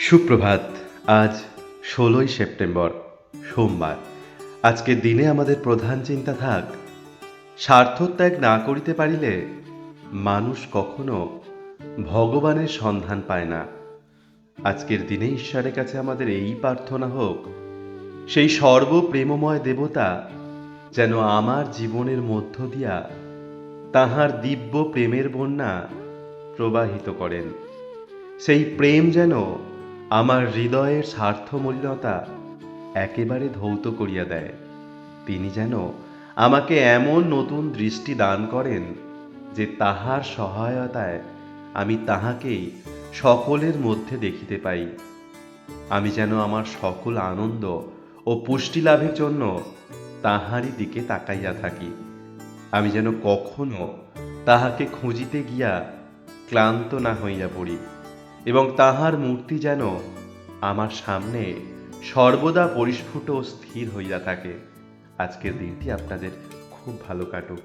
সুপ্রভাত। আজ ১৬ই সেপ্টেম্বর, সোমবার। আজকের দিনে আমাদের প্রধান চিন্তা থাক, স্বার্থত্যাগ না করিতে পারিলে মানুষ কখনো ভগবানের সন্ধান পায় না। আজকের দিনে ঈশ্বরের কাছে আমাদের এই প্রার্থনা হোক, সেই সর্বপ্রেমময় দেবতা যেন আমার জীবনের মধ্য দিয়া তাহার দিব্য প্রেমের বন্যা প্রবাহিত করেন। সেই প্রেম যেন আমার হৃদয়ের স্বার্থমলিনতা একেবারে ধৌত করিয়া দেয়। তিনি যেন আমাকে এমন নতুন দৃষ্টি দান করেন যে তাহার সহায়তায় আমি তাহাকেই সকলের মধ্যে দেখিতে পাই। আমি যেন আমার সকল আনন্দ ও পুষ্টি লাভের জন্য তাহারই দিকে তাকাইয়া থাকি। আমি যেন কখনো তাহাকে খুঁজিতে গিয়া ক্লান্ত না হইয়া পড়ি, এবং তাহার মূর্তি যেন আমার সামনে সর্বদা পরিস্ফুট ও স্থির হইয়া থাকে। আজকের দিনটি আপনাদের খুব ভালো কাটুক।